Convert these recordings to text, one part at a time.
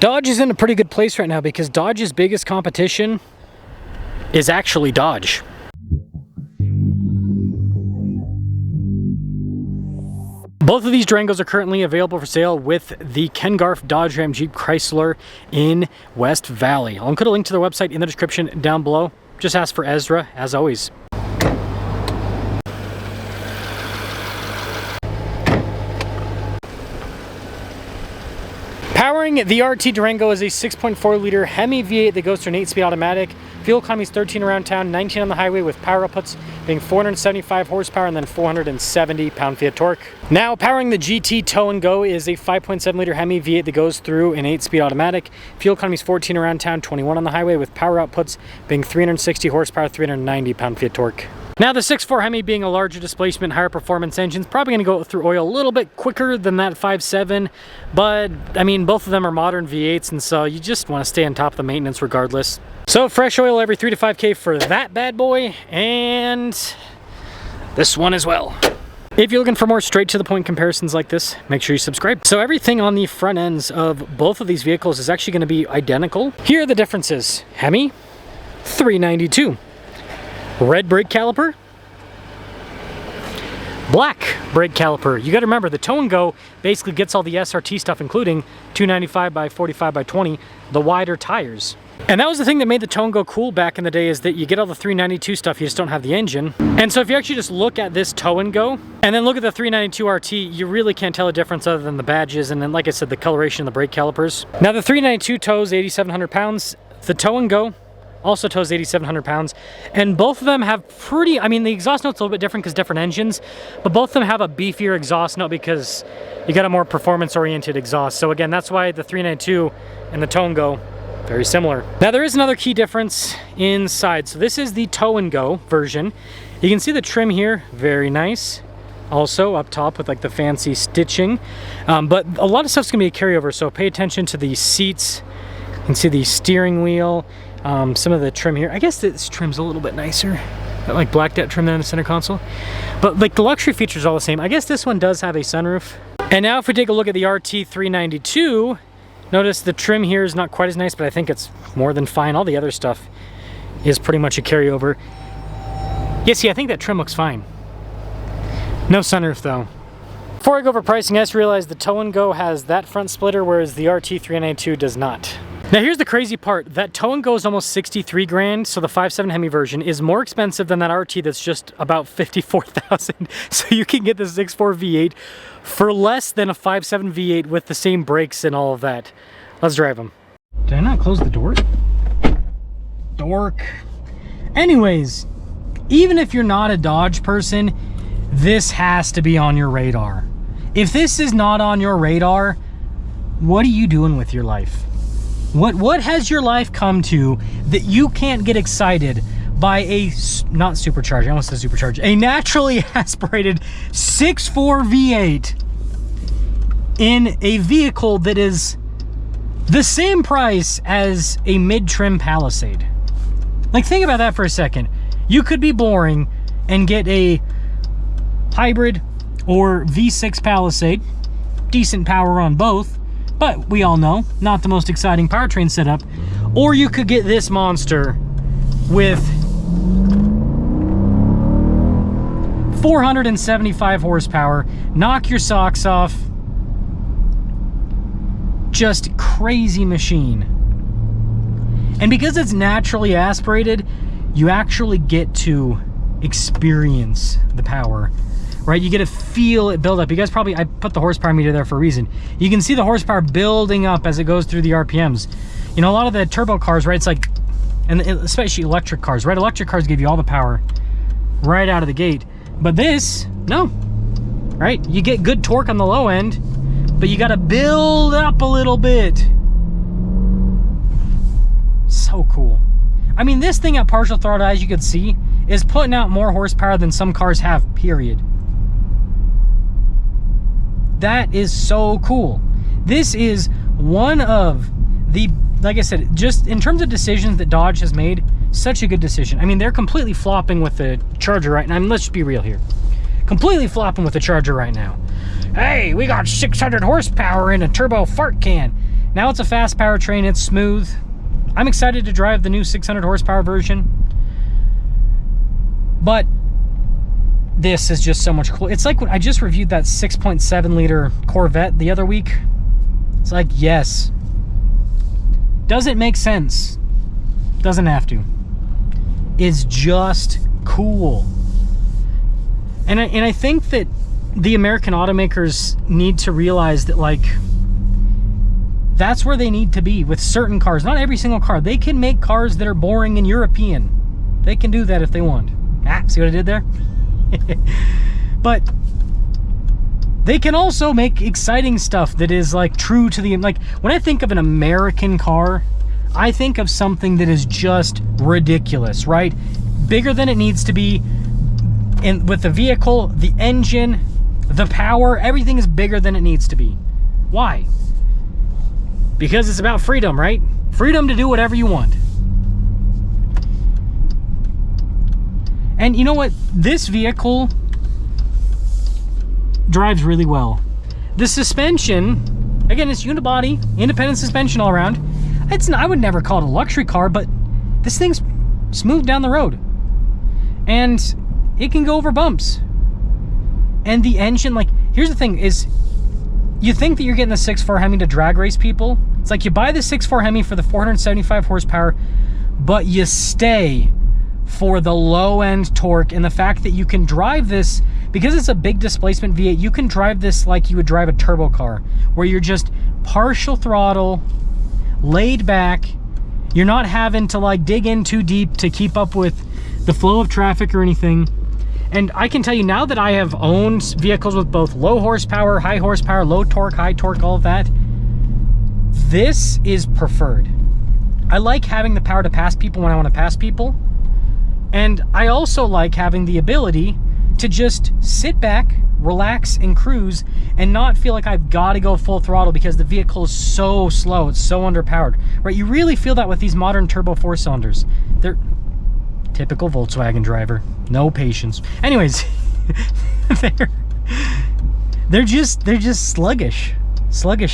Dodge is in a pretty good place right now because Dodge's biggest competition is actually Dodge. Both of these Durangos are currently available for sale with the Ken Garff Dodge Ram Jeep Chrysler in West Valley. I'll include a link to their website in the description down below. Just ask for Ezra, as always. Powering the RT Durango is a 6.4 liter Hemi V8 that goes through an 8-speed automatic. Fuel economy is 13 around town, 19 on the highway, with power outputs being 475 horsepower and then 470 pound-feet of torque. Now, powering the GT Tow & Go is a 5.7 liter Hemi V8 that goes through an 8-speed automatic. Fuel economy is 14 around town, 21 on the highway, with power outputs being 360 horsepower, 390 pound-feet of torque. Now, the 6.4 Hemi being a larger displacement, higher performance engine, is probably going to go through oil a little bit quicker than that 5.7, but I mean, both of them are modern V8s, and so you just want to stay on top of the maintenance regardless. So fresh oil every 3 to 5K for that bad boy, and this one as well. If you're looking for more straight to the point comparisons like this, make sure you subscribe. So everything on the front ends of both of these vehicles is actually going to be identical. Here are the differences. Hemi, $392. Red brake caliper, black brake caliper. You got to remember, the Tow & Go basically gets all the SRT stuff, including 295 by 45 by 20, the wider tires. And that was the thing that made the Tow & Go cool back in the day, is that you get all the 392 stuff, you just don't have the engine. And so if you actually just look at this Tow & Go, and then look at the 392 RT, you really can't tell a difference other than the badges, and then, like I said, the coloration of the brake calipers. Now, the 392 tows 8,700 pounds. The Tow & Go also tows 8,700 pounds, and both of them have pretty, I mean, the exhaust note's a little bit different because different engines, but both of them have a beefier exhaust note because you got a more performance-oriented exhaust. So again, that's why the 392 and the Tow & Go, very similar. Now, there is another key difference inside. So this is the Tow & Go version. You can see the trim here, very nice. Also up top with like the fancy stitching, but a lot of stuff's gonna be a carryover, so pay attention to the seats. You can see the steering wheel. Some of the trim here, I guess this trim's a little bit nicer, that like blacked out trim there in the center console, but like the luxury features are all the same. I guess this one does have a sunroof. And now if we take a look at the RT 392, notice the trim here is not quite as nice, but I think it's more than fine. All the other stuff is pretty much a carryover. Yeah, see, I think that trim looks fine. No sunroof though. Before I go over pricing, I just realized the Tow & Go has that front splitter, whereas the RT 392 does not. Now, here's the crazy part. That Tow & Go is almost 63 grand, so the 5.7 Hemi version is more expensive than that RT that's just about 54,000. So you can get the 6.4 V8 for less than a 5.7 V8 with the same brakes and all of that. Let's drive them. Did I not close the door? Dork. Anyways, even if you're not a Dodge person, this has to be on your radar. If this is not on your radar, what are you doing with your life? What has your life come to that you can't get excited by a, not supercharged, I almost said supercharged, a naturally aspirated 6.4 V8 in a vehicle that is the same price as a mid-trim Palisade? Like, think about that for a second. You could be boring and get a hybrid or V6 Palisade, decent power on both, but we all know, not the most exciting powertrain setup. Or you could get this monster with 475 horsepower, knock your socks off, just crazy machine. And because it's naturally aspirated, you actually get to experience the power, right? You get to feel it build up. You guys probably, I put the horsepower meter there for a reason. You can see the horsepower building up as it goes through the RPMs. You know, a lot of the turbo cars, right? It's like, and especially electric cars, right? Electric cars give you all the power right out of the gate. But this, no, right? You get good torque on the low end, but you got to build up a little bit. So cool. I mean, this thing at partial throttle, as you can see, is putting out more horsepower than some cars have, period. That is so cool. This is one of the, like I said, just in terms of decisions that Dodge has made, such a good decision. I mean, they're completely flopping with the Charger right now. I mean, let's just be real here. Completely flopping with the Charger right now. Hey, we got 600 horsepower in a turbo fart can. Now it's a fast powertrain, it's smooth. I'm excited to drive the new 600 horsepower version. But this is just so much cool. It's like when I just reviewed that 6.7 liter Corvette the other week. It's like, yes. Does it make sense? Doesn't have to. It's just cool. And I think that the American automakers need to realize that, like, that's where they need to be with certain cars. Not every single car. They can make cars that are boring and European. They can do that if they want. Ah, see what I did there? But they can also make exciting stuff that is like true to the, like, when I think of an American car, I think of something that is just ridiculous, right? Bigger than it needs to be. And with the vehicle, the engine, the power, everything is bigger than it needs to be. Why? Because it's about freedom, right? Freedom to do whatever you want. And you know what? This vehicle drives really well. The suspension, again, it's unibody, independent suspension all around. I would never call it a luxury car, but this thing's smooth down the road. And it can go over bumps. And the engine, like, here's the thing is, you think that you're getting the 6.4 Hemi to drag race people. It's like you buy the 6.4 Hemi for the 475 horsepower, but you stay for the low-end torque and the fact that you can drive this, because it's a big displacement V8, you can drive this like you would drive a turbo car, where you're just partial throttle, laid back. You're not having to like dig in too deep to keep up with the flow of traffic or anything. And I can tell you, now that I have owned vehicles with both low horsepower, low torque, high torque, all of that, this is preferred. I like having the power to pass people when I want to pass people. And I also like having the ability to just sit back, relax, and cruise, and not feel like I've got to go full throttle because the vehicle is so slow, it's so underpowered, right? You really feel that with these modern turbo 4-cylinders. They're typical Volkswagen driver, no patience. Anyways, they're just sluggish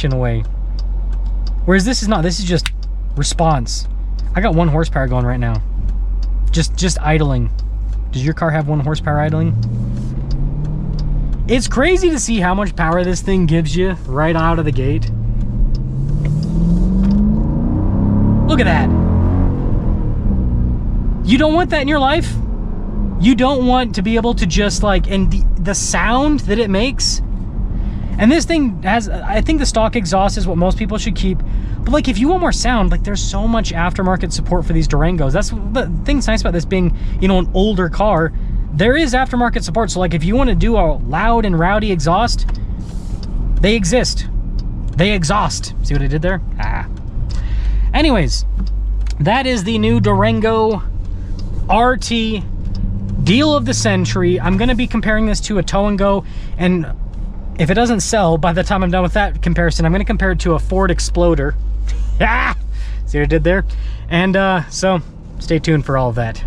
in a way. Whereas this is not. This is just response. I got 1 horsepower going right now. Just idling. Does your car have 1 horsepower idling? It's crazy to see how much power this thing gives you right out of the gate. Look at that. You don't want that in your life? You don't want to be able to just like, and the sound that it makes. And this thing has, I think the stock exhaust is what most people should keep. But like, if you want more sound, like, there's so much aftermarket support for these Durangos. That's the thing's nice about this being, you know, an older car. There is aftermarket support. So like, if you want to do a loud and rowdy exhaust, they exist. They exhaust. See what I did there? Ah. Anyways, that is the new Durango RT deal of the century. I'm going to be comparing this to a Tow and Go, and if it doesn't sell by the time I'm done with that comparison, I'm going to compare it to a Ford Exploder. Ah! See what I did there? And so stay tuned for all of that.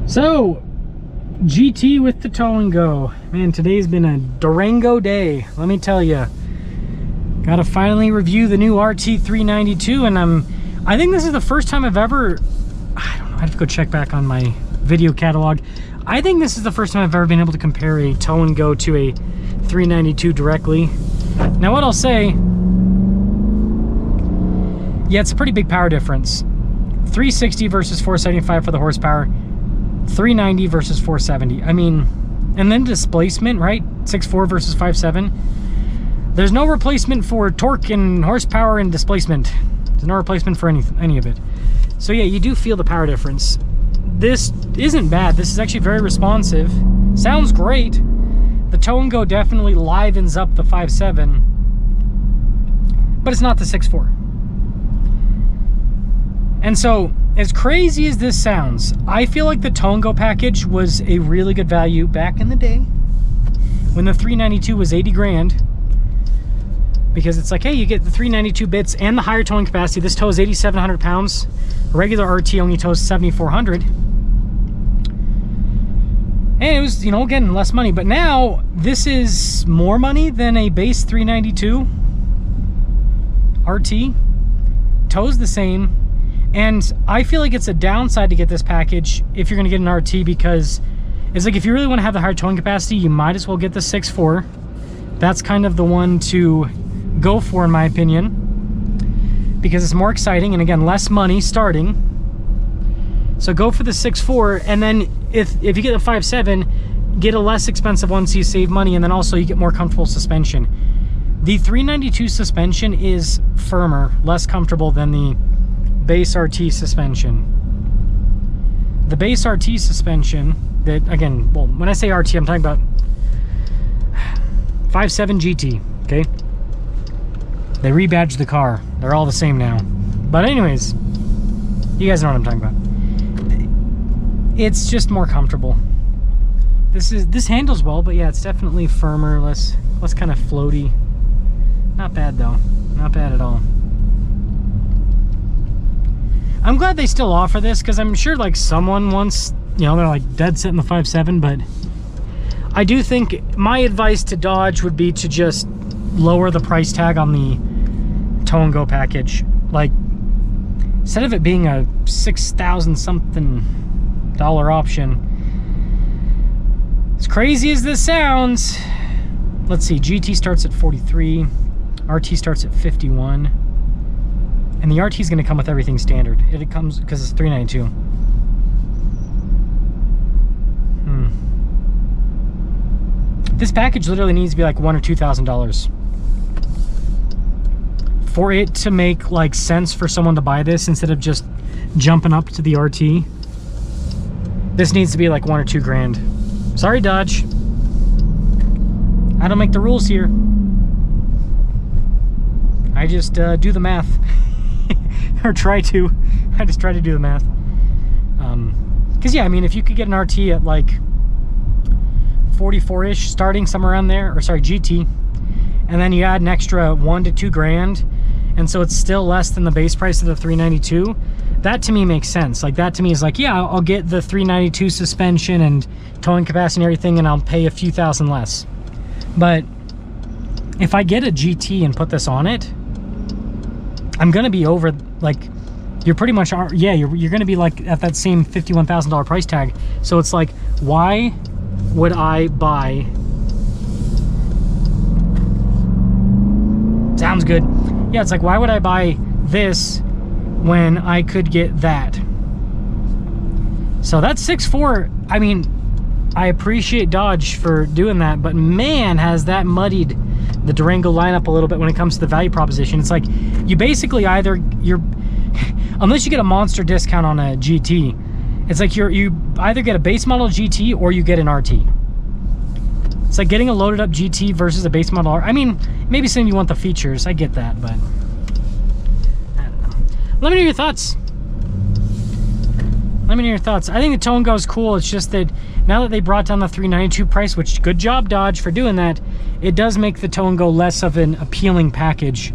So GT with the Tow and Go. Man, today's been a Durango day, let me tell you. Gotta finally review the new RT392, and I think this is the first time I've ever, I don't know, I have to go check back on my video catalog. I think this is the first time I've ever been able to compare a Tow and Go to a 392 directly. Now what I'll say, yeah, it's a pretty big power difference. 360 versus 475 for the horsepower, 390 versus 470. I mean, and then displacement, right? 6.4 versus 5.7. There's no replacement for torque and horsepower and displacement. There's no replacement for any of it. So yeah, you do feel the power difference. This isn't bad. This is actually very responsive. Sounds great. The Tow and Go definitely livens up the 5.7, but it's not the 6.4. And so, as crazy as this sounds, I feel like the Tow and Go package was a really good value back in the day when the 392 was 80 grand. Because it's like, hey, you get the 392 bits and the higher towing capacity. This tows 8,700 pounds. A regular RT only tows 7,400. And it was, you know, again, less money. But now, this is more money than a base 392 RT. tow's the same. And I feel like it's a downside to get this package if you're gonna get an RT, because it's like if you really wanna have the higher towing capacity, you might as well get the 6.4. That's kind of the one to go for in my opinion, because it's more exciting and again, less money starting. So go for the 6.4, and then if you get the 5.7, get a less expensive one so you save money, and then also you get more comfortable suspension. The 392 suspension is firmer, less comfortable than the base RT suspension. The base RT suspension, that again, well, when I say RT, I'm talking about 5.7 GT, okay? They rebadged the car. They're all the same now. But anyways, you guys know what I'm talking about. It's just more comfortable. This handles well, but yeah, it's definitely firmer, less kind of floaty. Not bad though. Not bad at all. I'm glad they still offer this, because I'm sure like someone wants, you know, they're like dead set in the 5.7, but I do think my advice to Dodge would be to just lower the price tag on the Tow and Go package. Like, instead of it being a $6,000 something option, as crazy as this sounds, let's see, GT starts at 43, RT starts at 51, and the RT is going to come with everything standard. It comes because it's 392. This package literally needs to be like $1,000 or $2,000 for it to make like sense for someone to buy this instead of just jumping up to the RT. This needs to be like $1 or $2 grand. Sorry, Dodge. I don't make the rules here. I just do the math. Or try to. I just try to do the math. Because yeah, I mean, if you could get an RT at like 44-ish starting, somewhere around there, or sorry, GT, and then you add an extra $1 to $2 grand, and so it's still less than the base price of the 392. That to me makes sense. Like, that to me is like, yeah, I'll get the 392 suspension and towing capacity and everything, and I'll pay a few thousand less. But if I get a GT and put this on it, I'm gonna be over, like, you're pretty much, yeah, you're gonna be like at that same $51,000 price tag. So it's like, why would I buy? Sounds good. Yeah, it's like, why would I buy this when I could get that? So that's 6.4. I mean, I appreciate Dodge for doing that, but man, has that muddied the Durango lineup a little bit when it comes to the value proposition. It's like, you basically either, unless you get a monster discount on a GT, it's like you either get a base model GT or you get an RT. It's like getting a loaded up GT versus a base model I mean, maybe some of you want the features, I get that, but I don't know. Let me know your thoughts. Let me know your thoughts. I think the Tow and Go is cool. It's just that now that they brought down the 392 price, which good job Dodge for doing that, it does make the Tow and Go less of an appealing package.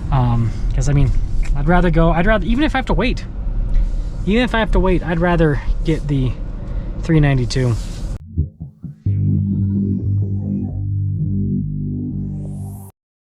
Because I mean, I'd rather, even if I have to wait, I'd rather get the 392.